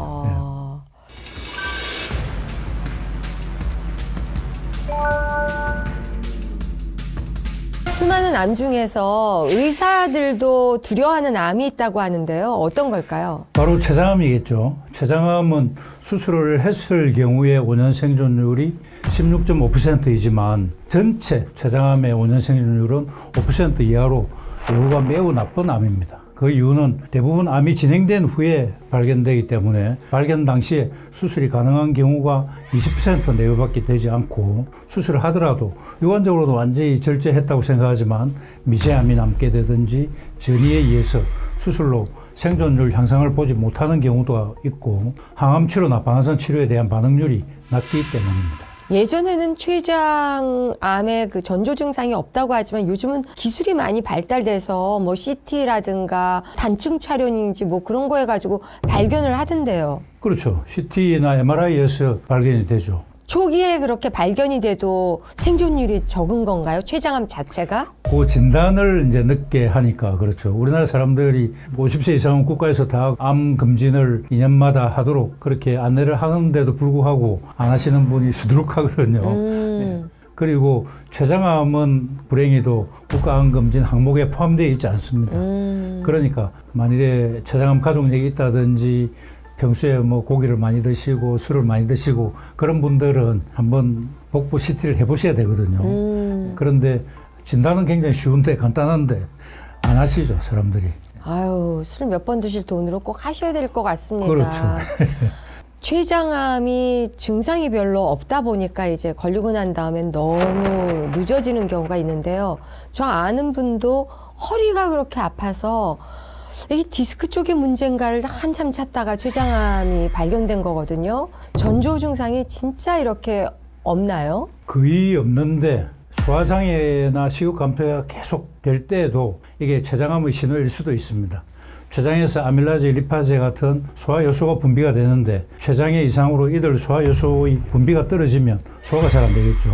수많은 암 중에서 의사들도 두려워하는 암이 있다고 하는데요. 어떤 걸까요? 바로 췌장암이겠죠. 췌장암은 수술을 했을 경우에 5년 생존율이 16.5%이지만 전체 췌장암의 5년 생존율은 5% 이하로 여부가 매우 나쁜 암입니다. 그 이유는 대부분 암이 진행된 후에 발견되기 때문에 발견 당시에 수술이 가능한 경우가 20% 내외밖에 되지 않고 수술을 하더라도 유관적으로도 완전히 절제했다고 생각하지만 미세암이 남게 되든지 전이에 의해서 수술로 생존율 향상을 보지 못하는 경우도 있고 항암 치료나 방사선 치료에 대한 반응률이 낮기 때문입니다. 예전에는 췌장암의 그 전조 증상이 없다고 하지만 요즘은 기술이 많이 발달돼서 뭐 CT라든가 단층 촬영인지 뭐 그런 거 해가지고 발견을 하던데요. 그렇죠. CT나 MRI에서 발견이 되죠. 초기에 그렇게 발견이 돼도 생존율이 적은 건가요? 췌장암 자체가? 그 진단을 이제 늦게 하니까 그렇죠. 우리나라 사람들이 50세 이상은 국가에서 다 암 검진을 2년마다 하도록 그렇게 안내를 하는데도 불구하고 안 하시는 분이 수두룩하거든요. 네. 그리고 췌장암은 불행히도 국가암검진 항목에 포함되어 있지 않습니다. 그러니까 만일에 췌장암 가족력이 있다든지 평소에 뭐 고기를 많이 드시고 술을 많이 드시고 그런 분들은 한번 복부 CT를 해보셔야 되거든요. 그런데 진단은 굉장히 쉬운데 간단한데 안 하시죠, 사람들이. 아유, 술 몇 번 드실 돈으로 꼭 하셔야 될 것 같습니다. 그렇죠. 췌장암이 증상이 별로 없다 보니까 이제 걸리고 난 다음엔 너무 늦어지는 경우가 있는데요. 저 아는 분도 허리가 그렇게 아파서 이게 디스크 쪽의 문제인가를 한참 찾다가 췌장암이 발견된 거거든요. 전조 증상이 진짜 이렇게 없나요? 거의 없는데 소화장애나 식욕감퇴가 계속 될 때에도 이게 췌장암의 신호일 수도 있습니다. 췌장에서 아밀라제, 리파제 같은 소화효소가 분비가 되는데 췌장의 이상으로 이들 소화효소의 분비가 떨어지면 소화가 잘 안 되겠죠.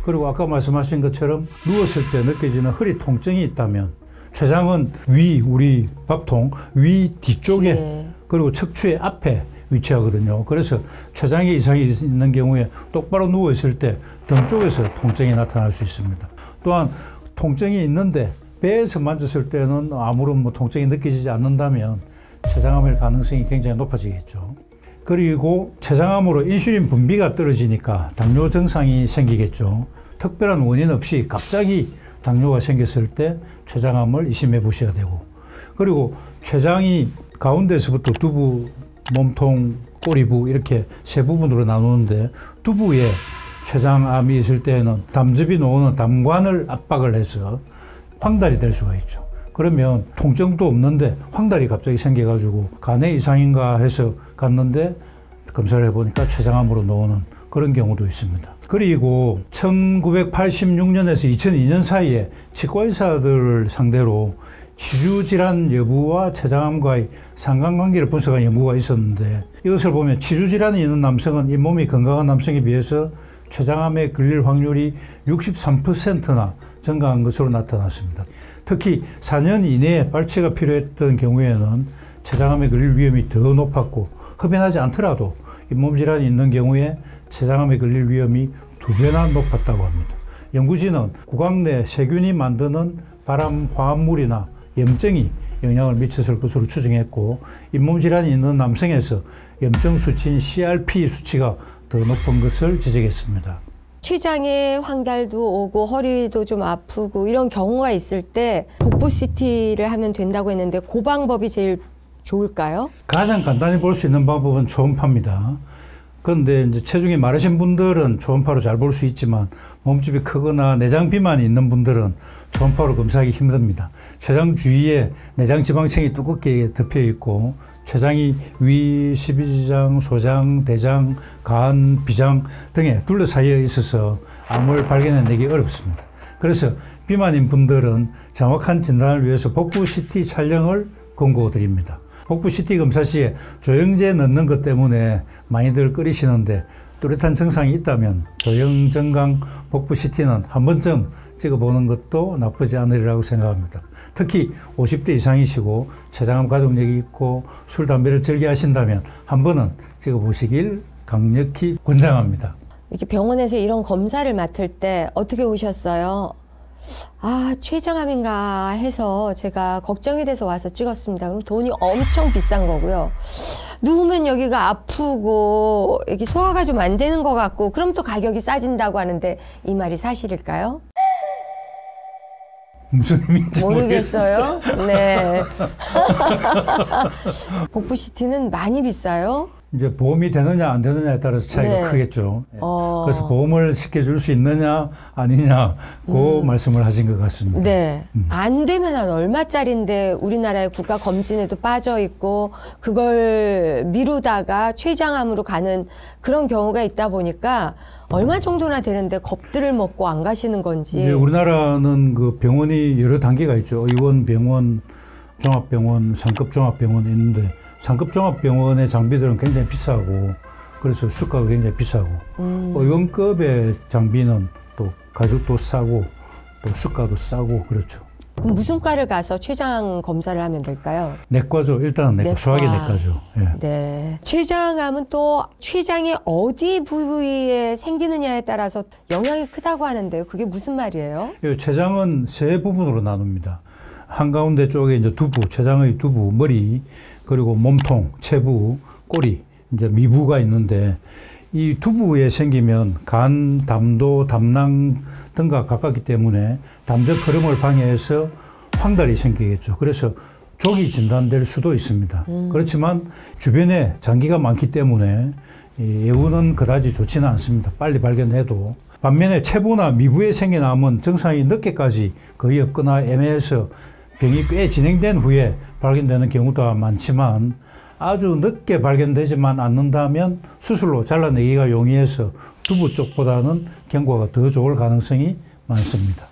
그리고 아까 말씀하신 것처럼 누웠을 때 느껴지는 허리 통증이 있다면 췌장은 위, 우리 밥통 위 뒤쪽에 네. 그리고 척추의 앞에 위치하거든요. 그래서 췌장에 이상이 있는 경우에 똑바로 누워있을 때 등 쪽에서 통증이 나타날 수 있습니다. 또한 통증이 있는데 배에서 만졌을 때는 아무런 뭐 통증이 느껴지지 않는다면 췌장암일 가능성이 굉장히 높아지겠죠. 그리고 췌장암으로 인슐린 분비가 떨어지니까 당뇨 증상이 생기겠죠. 특별한 원인 없이 갑자기 당뇨가 생겼을 때 췌장암을 의심해 보셔야 되고, 그리고 췌장이 가운데서부터 두부, 몸통, 꼬리부 이렇게 세 부분으로 나누는데 두부에 췌장암이 있을 때는 담즙이 놓는 담관을 압박을 해서 황달이 될 수가 있죠. 그러면 통증도 없는데 황달이 갑자기 생겨가지고 간에 이상인가 해서 갔는데 검사를 해보니까 췌장암으로 나오는 그런 경우도 있습니다. 그리고 1986년에서 2002년 사이에 치과의사들을 상대로 치주질환 여부와 췌장암과의 상관관계를 분석한 연구가 있었는데 이것을 보면 치주질환이 있는 남성은 잇몸이 건강한 남성에 비해서 췌장암에 걸릴 확률이 63%나 증가한 것으로 나타났습니다. 특히 4년 이내에 발치가 필요했던 경우에는 췌장암에 걸릴 위험이 더 높았고 흡연하지 않더라도 잇몸 질환이 있는 경우에 췌장암에 걸릴 위험이 2배나 높았다고 합니다. 연구진은 구강 내 세균이 만드는 발암 화합물이나 염증이 영향을 미쳤을 것으로 추정했고 잇몸 질환이 있는 남성에서 염증 수치인 CRP 수치가 더 높은 것을 지적했습니다. 췌장에 황달도 오고 허리도 좀 아프고 이런 경우가 있을 때 복부 CT를 하면 된다고 했는데 그 방법이 제일 좋을까요? 가장 간단히 볼 수 있는 방법은 초음파입니다. 그런데 이제 체중이 마르신 분들은 초음파로 잘 볼 수 있지만 몸집이 크거나 내장 비만이 있는 분들은 초음파로 검사하기 힘듭니다. 췌장 주위에 내장 지방층이 두껍게 덮여 있고 췌장이 위, 십이지장, 소장, 대장, 간, 비장 등에 둘러싸여 있어서 암을 발견해내기 어렵습니다. 그래서 비만인 분들은 정확한 진단을 위해서 복부 CT 촬영을 권고드립니다. 복부 CT 검사 시에 조영제 넣는 것 때문에 많이들 꺼리시는데 뚜렷한 증상이 있다면 조영정강 복부 CT는 한 번쯤 찍어보는 것도 나쁘지 않으리라고 생각합니다. 특히 50대 이상이시고 췌장암 가족력이 있고 술, 담배를 즐겨 하신다면 한 번은 찍어보시길 강력히 권장합니다. 이렇게 병원에서 이런 검사를 맡을 때 어떻게 오셨어요? 아, 췌장암인가 해서 제가 걱정이 돼서 와서 찍었습니다. 그럼 돈이 엄청 비싼 거고요. 누우면 여기가 아프고 여기 소화가 좀 안 되는 것 같고 그럼 또 가격이 싸진다고 하는데 이 말이 사실일까요? 무슨 의미인지 모르겠어요. 네. 복부 CT는 많이 비싸요? 이제 보험이 되느냐 안 되느냐에 따라서 차이가 네. 크겠죠. 그래서 보험을 시켜줄 수 있느냐 아니냐 그 말씀을 하신 것 같습니다. 네. 안 되면 한 얼마짜리인데 우리나라의 국가 검진에도 빠져 있고 그걸 미루다가 췌장암으로 가는 그런 경우가 있다 보니까 얼마 정도나 되는데 겁들을 먹고 안 가시는 건지. 이제 우리나라는 그 병원이 여러 단계가 있죠. 의원, 병원, 종합병원, 상급 종합병원이 있는데 상급 종합병원의 장비들은 굉장히 비싸고 그래서 수가가 굉장히 비싸고 의원급의 장비는 또 가격도 싸고 또 수가도 싸고 그렇죠. 그럼 무슨 과를 가서 췌장 검사를 하면 될까요? 내과죠. 일단은 내과, 소화기 내과죠. 예. 네. 췌장암은 또 췌장의 어디 부위에 생기느냐에 따라서 영향이 크다고 하는데요. 그게 무슨 말이에요? 이 췌장은 세 부분으로 나눕니다. 한가운데 쪽에 이제 두부, 췌장의 두부, 머리, 그리고 몸통, 체부, 꼬리, 이제 미부가 있는데 이 두부에 생기면 간, 담도, 담낭 등과 가깝기 때문에 담적 흐름을 방해해서 황달이 생기겠죠. 그래서 족이 진단될 수도 있습니다. 그렇지만 주변에 장기가 많기 때문에 예후는 그다지 좋지는 않습니다. 빨리 발견해도. 반면에 체부나 미부에 생긴 암은 증상이 늦게까지 거의 없거나 애매해서 병이 꽤 진행된 후에 발견되는 경우도 많지만 아주 늦게 발견되지만 않는다면 수술로 잘라내기가 용이해서 두부 쪽보다는 경과가 더 좋을 가능성이 많습니다.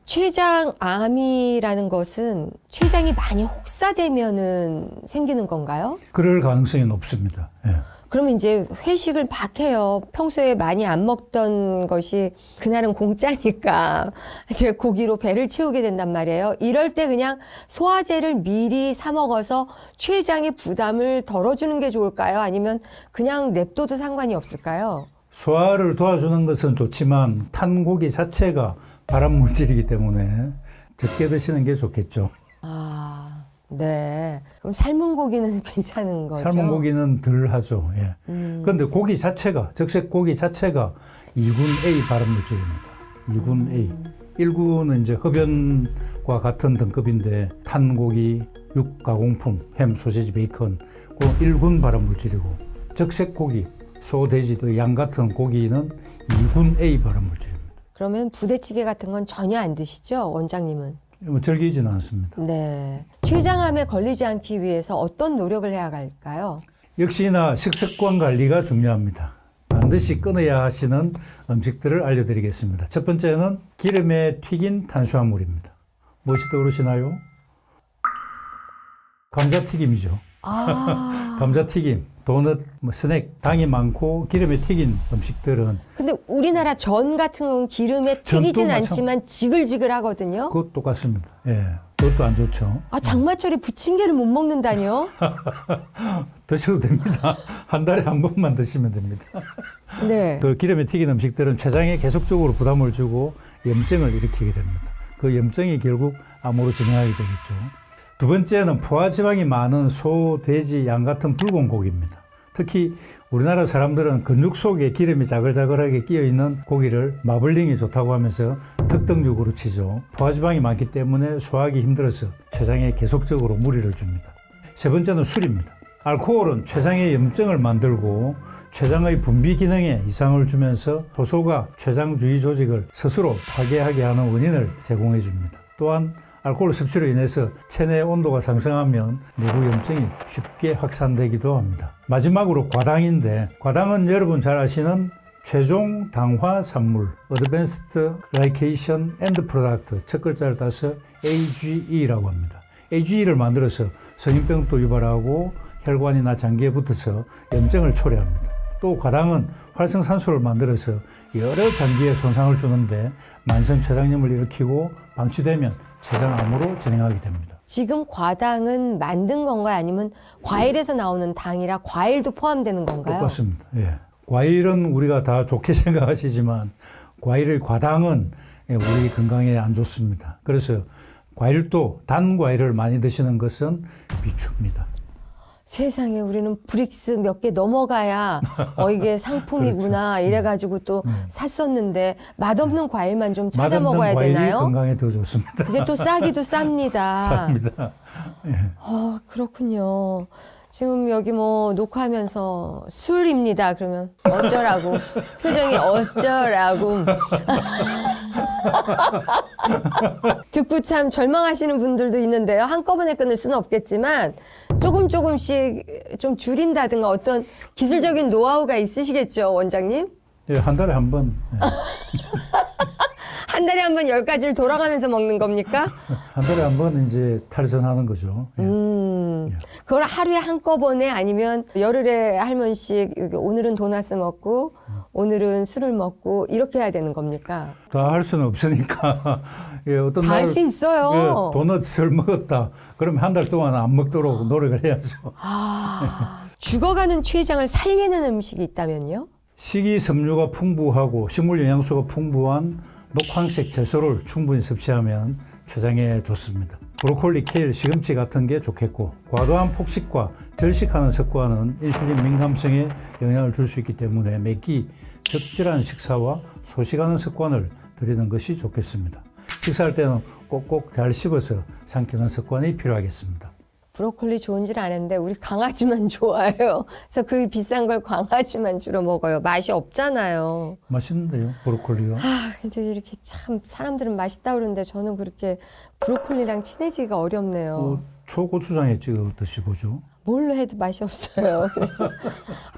췌장암이라는 것은 췌장이 많이 혹사되면은 생기는 건가요? 그럴 가능성이 높습니다. 예. 그러면 이제 회식을 막 해요. 평소에 많이 안 먹던 것이 그날은 공짜니까 이제 고기로 배를 채우게 된단 말이에요. 이럴 때 그냥 소화제를 미리 사 먹어서 췌장의 부담을 덜어주는 게 좋을까요? 아니면 그냥 냅둬도 상관이 없을까요? 소화를 도와주는 것은 좋지만 탄 고기 자체가 발암 물질이기 때문에 적게 드시는 게 좋겠죠. 아, 네. 그럼 삶은 고기는 괜찮은 거죠? 삶은 고기는 덜 하죠. 예. 그런데 고기 자체가, 적색 고기 자체가 2군 A 발암 물질입니다. 2군 A. 1군은 이제 흡연과 같은 등급인데 탄 고기, 육 가공품, 햄, 소시지, 베이컨, 그 1군 발암 물질이고 적색 고기, 소, 돼지, 양 같은 고기는 2군 A 발암 물질입니다. 그러면 부대찌개 같은 건 전혀 안 드시죠? 원장님은? 즐기지는 않습니다. 네. 췌장암에 걸리지 않기 위해서 어떤 노력을 해야 할까요? 역시나 식습관 관리가 중요합니다. 반드시 끊어야 하시는 음식들을 알려드리겠습니다. 첫 번째는 기름에 튀긴 탄수화물입니다. 무엇이 떠오르시나요? 감자튀김이죠. 아. 감자튀김, 도넛, 스낵, 당이 많고 기름에 튀긴 음식들은 근데 우리나라 전 같은 건 기름에 튀기진 않지만 지글지글 하거든요. 그것 똑같습니다. 예, 그것도 안 좋죠. 아, 장마철에 부침개를 못 먹는다니요? 드셔도 됩니다. 한 달에 한 번만 드시면 됩니다. 네. 그 기름에 튀긴 음식들은 췌장에 계속적으로 부담을 주고 염증을 일으키게 됩니다. 그 염증이 결국 암으로 진행하게 되겠죠. 두 번째는 포화지방이 많은 소, 돼지, 양 같은 붉은 고기입니다. 특히 우리나라 사람들은 근육 속에 기름이 자글자글하게 끼어있는 고기를 마블링이 좋다고 하면서 특등육으로 치죠. 포화지방이 많기 때문에 소화하기 힘들어서 췌장에 계속적으로 무리를 줍니다. 세 번째는 술입니다. 알코올은 췌장의 염증을 만들고 췌장의 분비 기능에 이상을 주면서 효소가 췌장 주위 조직을 스스로 파괴하게 하는 원인을 제공해 줍니다. 또한 알코올 섭취로 인해서 체내 온도가 상승하면 내부 염증이 쉽게 확산되기도 합니다. 마지막으로 과당인데 과당은 여러분 잘 아시는 최종 당화 산물 Advanced Glycation End Product 첫 글자를 따서 AGE라고 합니다. AGE를 만들어서 성인병도 유발하고 혈관이나 장기에 붙어서 염증을 초래합니다. 또 과당은 활성산소를 만들어서 여러 장기에 손상을 주는데 만성 췌장염을 일으키고 방치되면 췌장암으로 진행하게 됩니다. 지금 과당은 만든 건가요? 아니면 과일에서 나오는 당이라 과일도 포함되는 건가요? 똑같습니다. 예. 과일은 우리가 다 좋게 생각하시지만 과일의 과당은 우리 건강에 안 좋습니다. 그래서 과일도 단 과일을 많이 드시는 것은 비추입니다. 세상에 우리는 브릭스 몇 개 넘어가야 이게 상품이구나 그렇죠. 이래가지고 또 샀었는데 맛없는 과일만 좀 찾아 맛없는 먹어야 과일이 되나요? 건강에 더 좋습니다. 그게 또 싸기도 쌉니다. 쌉니다. 예. 그렇군요. 지금 여기 뭐 녹화하면서 술입니다. 그러면 어쩌라고 표정이 어쩌라고 듣고 참 절망하시는 분들도 있는데요. 한꺼번에 끊을 수는 없겠지만 조금씩 좀 줄인다든가 어떤 기술적인 노하우가 있으시겠죠, 원장님? 예, 한 달에 한 번. 예. 한 달에 한 번 10가지를 돌아가면서 먹는 겁니까? 한 달에 한 번 이제 탈선하는 거죠. 예. 그걸 하루에 한꺼번에 아니면 열흘에 한 번씩 오늘은 도넛 먹고 오늘은 술을 먹고 이렇게 해야 되는 겁니까? 다 할 수는 없으니까. 예, 어떤 다 날 할 수 있어요. 예, 도넛을 먹었다. 그럼 한 달 동안 안 먹도록 노력을 해야죠. 죽어가는 췌장을 살리는 음식이 있다면요? 식이섬유가 풍부하고 식물 영양소가 풍부한 녹황색 채소를 충분히 섭취하면 췌장에 좋습니다. 브로콜리, 케일, 시금치 같은 게 좋겠고 과도한 폭식과 절식하는 습관은 인슐린 민감성에 영향을 줄 수 있기 때문에 매끼 적절한 식사와 소식하는 습관을 들이는 것이 좋겠습니다. 식사할 때는 꼭꼭 잘 씹어서 삼키는 습관이 필요하겠습니다. 브로콜리 좋은 줄 아는데 우리 강아지만 좋아해요. 그래서 그 비싼 걸 강아지만 주로 먹어요. 맛이 없잖아요. 맛있는데요, 브로콜리가. 근데 이렇게 참 사람들은 맛있다 그러는데 저는 그렇게 브로콜리랑 친해지기가 어렵네요. 초고추장에 찍어 드셔보죠. 뭘로 해도 맛이 없어요. 그래서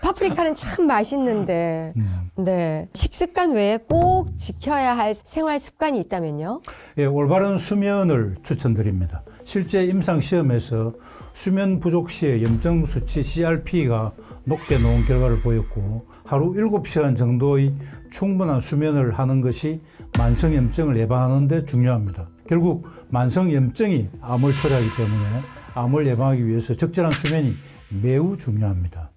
파프리카는 참 맛있는데, 네. 식습관 외에 꼭 지켜야 할 생활 습관이 있다면요? 예, 올바른 수면을 추천드립니다. 실제 임상 시험에서 수면 부족 시에 염증 수치 CRP가 높게 나온 결과를 보였고 하루 7시간 정도의 충분한 수면을 하는 것이 만성염증을 예방하는 데 중요합니다. 결국 만성염증이 암을 초래하기 때문에 암을 예방하기 위해서 적절한 수면이 매우 중요합니다.